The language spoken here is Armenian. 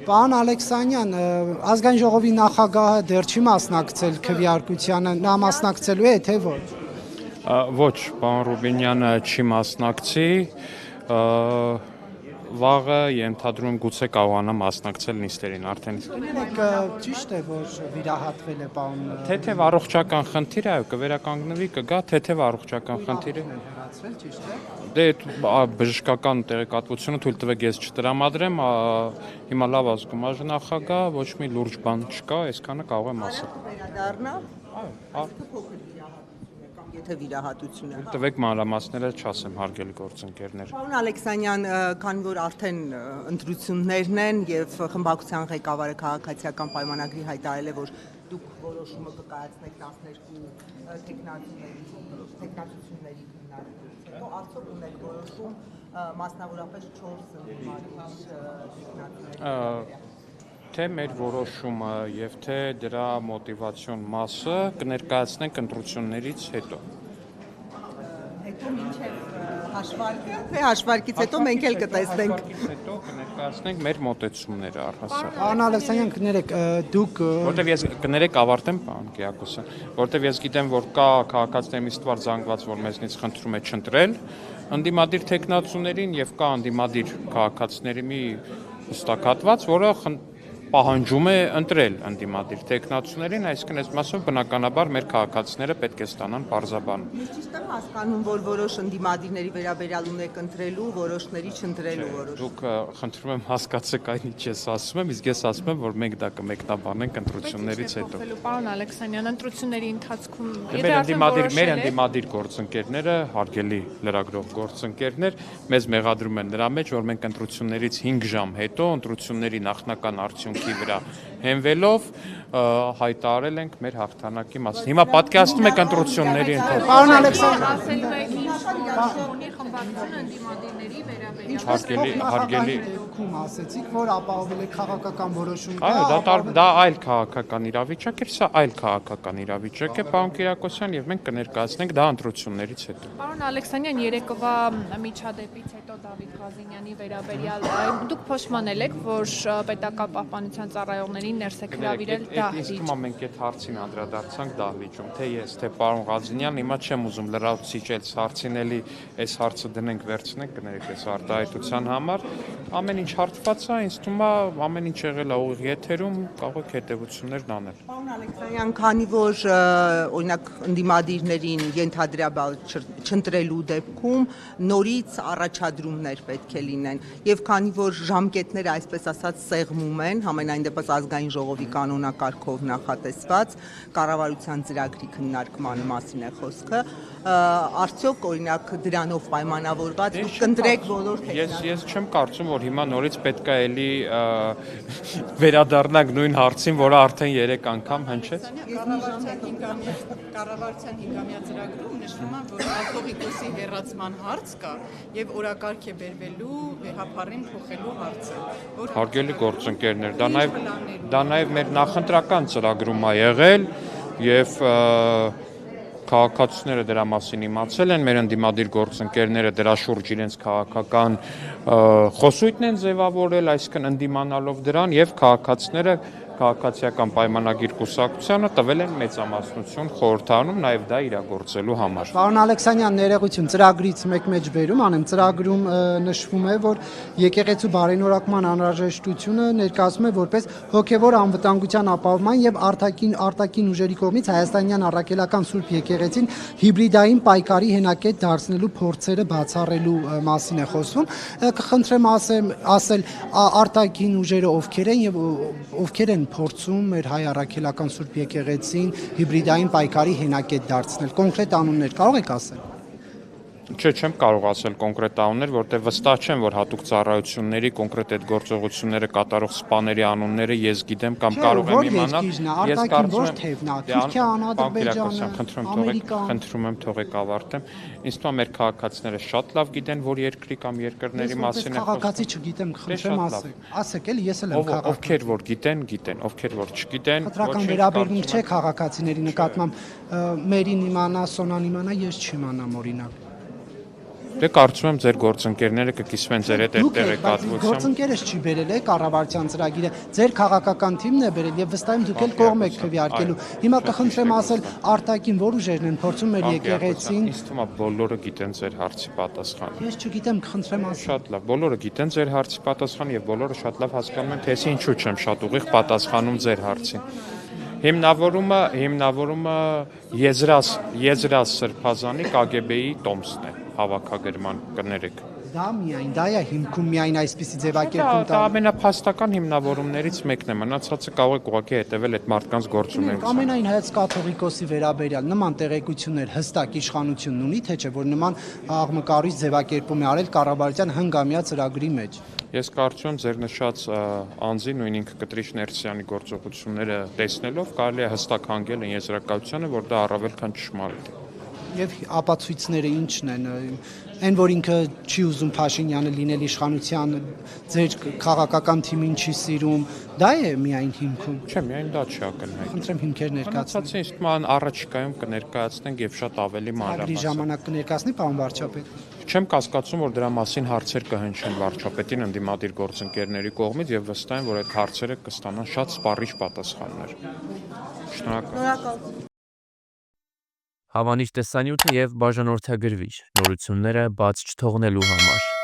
Պարոն Ալեքսանյան, ազգային ժողովի նախագահը դեռ չի մասնակցել քվեարկությանը, նա մասնակցելու է, թե ոչ։ Ոչ, պարոն Ռուբինյանը չի մասնակցի, վաղը ենթադրում եմ գուցե կարողանա մասնակցել նիստերին արդեն։ Ճիշտ է, որ վիրահատվել է պարոն։ Թեթև առողջական խնդիր է, կվերականգնվի, կգա թեթև առողջական խնդիրը։ Ճիշտ է։ Դե բժշկական տեղեկատվությունը թույլ տվեք ես չտրամադրեմ, հիմա լավ ազգում նախագահ, ոչ մի լուրջ բան չկա, այսքանը կարող եմ ասել։ Վերադառնա։ Եթե վիրահատություն է։ Տվեք մանրամասները չասեմ, հարգելի գործընկերներ։ Պարոն Ալեքսանյան, քանի որ արդեն ընտրություններն են եւ խմբակցության ղեկավարը քաղաքացիական պայմանագրի հայտարարել է, որ դուք որոշումը կկայացնեք 12 տեխնացությունների քննարկումից հետո, արդյոք ունեք որոշում մասնավորապես 4 ընդդիմադիր տեխնացիաների։ Թե մեր որոշումը եւ թե դրա մոտիվացիոն մասը կներկայացնենք ընտրություններից հետո։ Հետո մինչև հաշվարկը, թե հաշվարկից հետո մենք էլ կտեսնենք։ Հաշվարկից հետո կներկայացնենք մեր մոտեցումները առհասարակ։ Պարոն Ալեքսանյան, կներեք, դուք Որտեւ ես կներեք ավարտեմ, պարոն Կիակոսյան, որտեւ ես գիտեմ, որ կա քաղաքացիների մի ստվար զանգված, որ մեզնից խնդրում է չընտրել ընդդիմադիր տեխնացուներին եւ կա ընդդիմադիր քաղաքացիների մի հստակատված, որը պահանջում է ընտրել ընդդիմադիր տեխնացուներին, այսինքն այս մասով բնականաբար մեր քաղաքացիները պետք է ստանան պարզաբան։ Ես ճիշտ եմ հասկանում, որ որոշ ընդդիմադիրների վերաբերյալ ունեք ընտրելու, որոշների չընտրելու որոշ։ Դուք խնդրում եմ հասկացեք այն ինչ ես ասում եմ, իսկ ես ասում եմ, որ մենք դա կմեկնաբանենք ընտրություններից հետո։ Պարոն Ալեքսանյան, ընտրությունների ընթացքում մեր ընդդիմադիր գործընկերները, հարգելի լրագրող գործընկերներ, մեզ մեղադրում են նրա մեջ, որ մենք ընտրություններից 5 ժամ հետո ընտրությունների նախնական արդյունքի վրա հենվելով հայտարարել ենք մեր հաղթանակի մասին։ Հիմա պատկերացնում եք ընտրությունների ընթացքում։ Պարոն Ալեքսանյան, ասելու եք ունի խմբակցություն ընդդիմադիրների վերաբերյալ։ Հարգելի ասեցիք, որ ապահովել է քաղաքական որոշում։ Այո, դա այլ քաղաքական իրավիճակ է, սա այլ քաղաքական իրավիճակ է, պարոն Կիրակոսյան, եւ մենք կներկայացնենք դա ընտրություններից հետո։ Պարոն Ալեքսանյան, երեկվա միջադեպից հետո Դավիթ Ղազինյանի վերաբերյալ դուք փոշմանել եք, որ պետական պահպանության ծառայողներին ներս եք հրավիրել դահլիճ։ Իսկ հիմա մենք այդ հարցին անդրադարձանք դահլիճում, թե ես, թե պարոն Ղազինյան, հիմա չեմ ուզում լրացուցիչ այս հարցին էլի այս հարցը դնենք վերցնենք, կներեք այս արտահայտության համար, ամեն ինչ հարթված է, ինձ թվում է ամեն ինչ եղել է ուղիղ եթերում, կարող եք հետևություններն անել։ Պարոն Ալեքսանյան, քանի որ օրինակ ընդդիմադիրներին ենթադրաբար չընտրելու դեպքում նորից առաջադրումներ պետք է լինեն եւ քանի որ ժամկետները այսպես ասած սեղմում են, համենայն դեպս ազգային ժողովի կանոնակարգով նախատեսված կառավարության ծրագրի քննարկման մասին է խոսքը, արդյոք օրինակ դրանով պայմանավորված դուք կընտրեք բոլոր տեխնացիաները։ Ես չեմ կարծում, որ հիմա նորից պետք է էլի վերադառնանք նույն հարցին, որը արդեն 3 անգամ հնչեց։ Կառավարության 5-ամյա ծրագրում նշվում է, որ ալկոհոլիկոսի հեռացման հարց կա եւ օրակարգ է բերվելու վեհապարին փոխելու հարցը։ Հարգելի գործընկերներ, դա նաև մեր նախընտրական ծրագրում է եղել եւ քաղաքացիները դրա մասին իմացել են, մեր ընդդիմադիր գործընկերները դրա շուրջ իրենց քաղաքական խոսույթն են ձևավորել, այսինքն ընդդիմանալով դրան եւ քաղաքացիները քաղաքացիական պայմանագիր կուսակցությանը տվել են մեծամասնություն խորհրդարանում նաև դա իրագործելու համար։ Պարոն Ալեքսանյան, ներողություն, ծրագրից մեկ մեջ բերում անեմ, ծրագրում նշվում է, որ եկեղեցու բարենորակման անհրաժեշտությունը ներկայացում է որպես հոգևոր անվտանգության ապահովման եւ արտաքին ուժերի կողմից հայաստանյան առաքելական Սուրբ եկեղեցին հիբրիդային պայքարի հենակետ դարձնելու փորձերը բացառելու մասին է խոսվում։ Կխնդրեմ ասել արտաքին ուժերը ովքեր են եւ ովքեր են փորձում մեր հայ առաքելական Սուրբ եկեղեցին հիբրիդային պայքարի հենակետ դարձնել, կոնկրետ անուններ կարող եք ասել։ Չեմ կարող ասել կոնկրետ անուններ, որտեղ վստահ չեմ, որ հատուկ ծառայությունների կոնկրետ այդ գործողությունները կատարող սպաների անունները ես գիտեմ կամ կարող եմ իմանալ։ Ես կարծում եմ Թուրքիան, Ադրբեջանը, խնդրում եմ թողեք ավարտեմ։ Ինձ թվում է մեր քաղաքացիները շատ լավ գիտեն, որ երկրի կամ երկրների մասին է խոսքը։ Քաղաքացի չգիտեմ, խնդրեմ ասեք էլի, ես էլ եմ քաղաքացի։ Ովքեր որ գիտեն, ովքեր որ չգիտեն, խտրական վերաբերմունք չէ քաղաքացիների նկատմամբ, մերին իմանա, Սոնան իմանա, ես չիմանամ օրինակ։ Դե կարծում եմ ձեր գործընկերները կկիսվեն ձեր հետ Դուք այդ եք, բայց տեղեկատվությամբ։ գործընկերս չի բերել է կառավարության ծրագիրը, ձեր քաղաքական թիմն է բերել եւ վստահ եմ դուք էլ կողմ եք քվեարկելու։ Հիմա կխնդրեմ ասել արտաքին որ ուժերն են փորձում մեր եկեղեցին։ Ինձ թվում է բոլորը գիտեն ձեր հարցի պատասխանը։ Ես չգիտեմ, կխնդրեմ ասել։ Շատ լավ, բոլորը գիտեն ձեր հարցի պատասխանը եւ բոլորը շատ լավ հասկանում են, թե ես ինչու չեմ շատ ուղիղ պատասխանում ձեր հարցին։ Հիմնավորումը Եզրաս Սրբազանի KGB-ի տոմսն է, հավաքագրման կներեք։ Դա է հիմքում միայն այսպիսի ձևակերպում Դա ամենափաստական հիմնավորումներից մեկն է, մնացածը կարող եք ուղղակի հետևել այդ մարդկանց գործունեությանը։ Ամենայն հայոց կաթողիկոսի վերաբերյալ նման տեղեկություններ հստակ իշխանությունն ունի, թե չէ, որ նման աղմկարույց ձևակերպում է արել կառավարության հնգամյա ծրագրի մեջ։ Ես կարծում եմ ձեր նշած անձի նույն ինքը Կտրիշ Ներսյանի գործողությունները տեսնելով կարելի է հստակ հանգել այն եզրակացությանը, որ դա առավել քան ճշմարիտ է։ Եվ ապացույցները ինչն են, այն որ ինքը չի ուզում Փաշինյանը լինել իշխանության, ձեր քաղաքական թիմին չի սիրում, դա է միայն հիմքում։ Չէ, միայն դա չի ակնհայտ։ Խնդրեմ հիմքեր ներկայացնել։ Մնացածը ինձ թվում է առաջիկայում կներկայացնենք եւ շատ ավելիԱգրի մանրամասն։ ժամանակ կներկայացնի պարոն վարչապետ։ Չեմ կասկածում, որ դրա մասին հարցեր կհնչեն վարչապետին ընդդիմադիր գործընկերների կողմից եւ վստահ եմ, որ այդ հարցերը կստանան շատ սպառիչ պատասխաններ։ Շնորհակալ։ Հավանիչ տեսանյութը եւ բաժանորդագրվիչ նորությունները բաց չթողնելու համար